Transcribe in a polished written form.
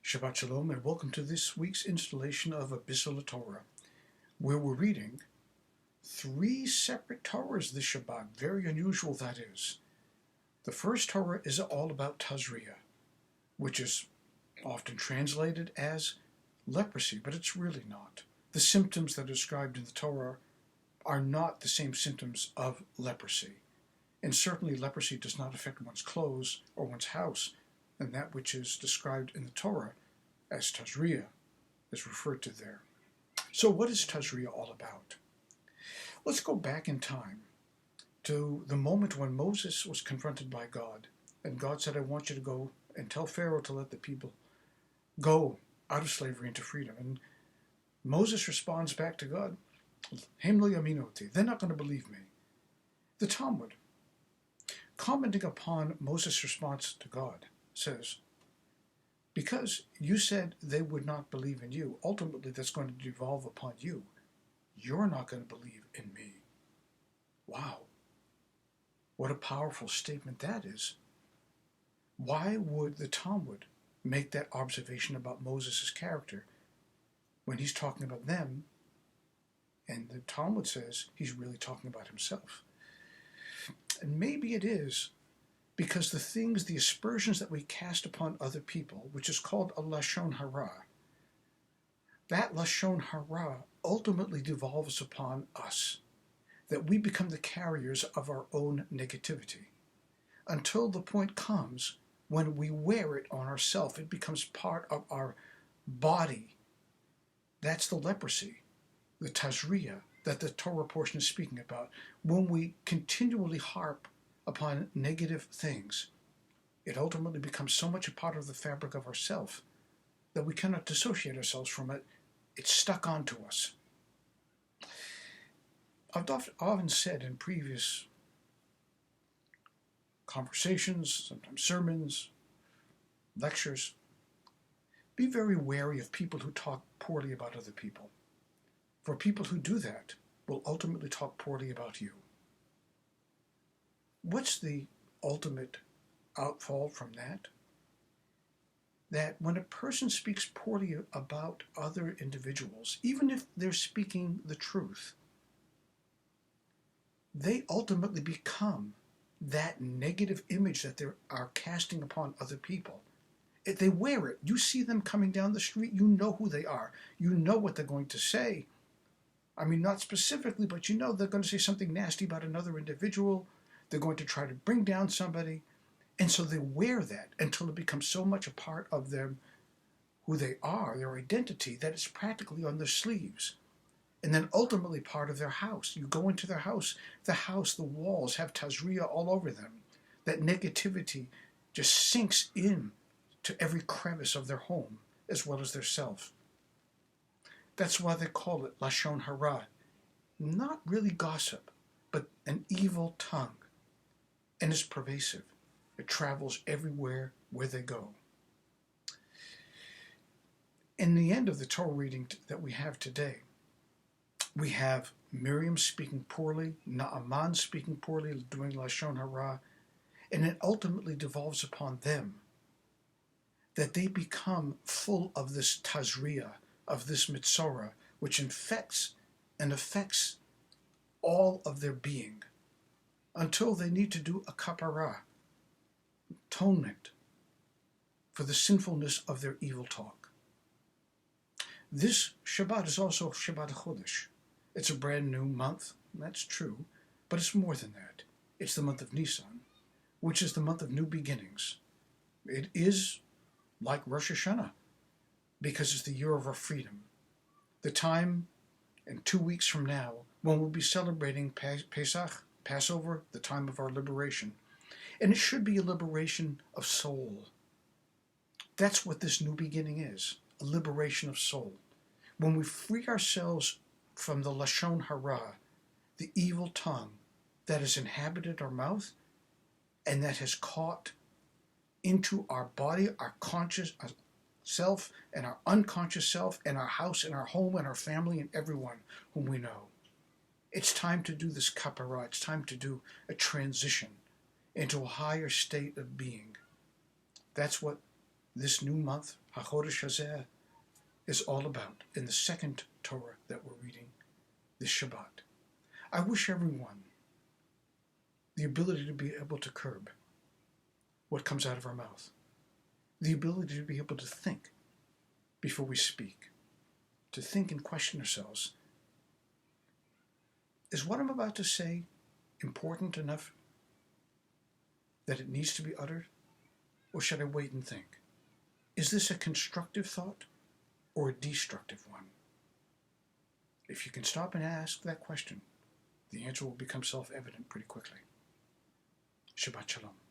Shabbat Shalom and welcome to this week's installation of a Bisselle Torah, where we're reading 3 separate Torahs this Shabbat. Very unusual, that is. The first Torah is all about Tazria, which is often translated as leprosy, but it's really not. The symptoms that are described in the Torah are not the same symptoms of leprosy. And certainly leprosy does not affect one's clothes or one's house, and that which is described in the Torah as Tazria is referred to there. So what is Tazria all about? Let's go back in time to the moment when Moses was confronted by God, and God said, I want you to go and tell Pharaoh to let the people go out of slavery into freedom. And Moses responds back to God, Hem lo yaminoti, they're not going to believe me. The Talmud, commenting upon Moses' response to God, says, because you said they would not believe in you, ultimately that's going to devolve upon you. You're not going to believe in me. Wow. What a powerful statement that is. Why would the Talmud make that observation about Moses' character when he's talking about them, and the Talmud says he's really talking about himself? And maybe it is because the aspersions that we cast upon other people, which is called a lashon hara, that lashon hara ultimately devolves upon us, that we become the carriers of our own negativity, until the point comes when we wear it on ourselves. It becomes part of our body. That's the leprosy, the Tazria, that the Torah portion is speaking about. When we continually harp upon negative things, it ultimately becomes so much a part of the fabric of ourself that we cannot dissociate ourselves from it. It's stuck onto us. I've often said in previous conversations, sometimes sermons, lectures, be very wary of people who talk poorly about other people. For people who do that will ultimately talk poorly about you. What's the ultimate outfall from that? That when a person speaks poorly about other individuals, even if they're speaking the truth, they ultimately become that negative image that they are casting upon other people. If they wear it, you see them coming down the street, you know who they are. You know what they're going to say. I mean, not specifically, but you know they're going to say something nasty about another individual. They're going to try to bring down somebody. And so they wear that until it becomes so much a part of them, who they are, their identity, that it's practically on their sleeves. And then ultimately part of their house. You go into their house, the walls have Tazria all over them. That negativity just sinks in to every crevice of their home, as well as their self. That's why they call it lashon hara. Not really gossip, but an evil tongue. And it's pervasive. It travels everywhere where they go. In the end of the Torah reading that we have today, we have Miriam speaking poorly, Naaman speaking poorly, doing lashon hara, and it ultimately devolves upon them that they become full of this Tazria, of this mitzorah, which infects and affects all of their being, until they need to do a kapara, atonement, for the sinfulness of their evil talk. This Shabbat is also Shabbat Chodesh. It's a brand new month, that's true, but it's more than that. It's the month of Nisan, which is the month of new beginnings. It is like Rosh Hashanah, because it's the year of our freedom. The time, in 2 weeks from now, when we'll be celebrating Pesach, Passover, the time of our liberation. And it should be a liberation of soul. That's what this new beginning is, a liberation of soul. When we free ourselves from the lashon hara, the evil tongue that has inhabited our mouth and that has caught into our body, our conscious self and our unconscious self and our house and our home and our family and everyone whom we know. It's time to do this kapara. It's time to do a transition into a higher state of being. That's what this new month, HaChodesh Hazeh, is all about in the second Torah that we're reading this Shabbat. I wish everyone the ability to be able to curb what comes out of our mouth, the ability to be able to think before we speak, to think and question ourselves. Is what I'm about to say important enough that it needs to be uttered? Or should I wait and think? Is this a constructive thought or a destructive one? If you can stop and ask that question, the answer will become self-evident pretty quickly. Shabbat Shalom.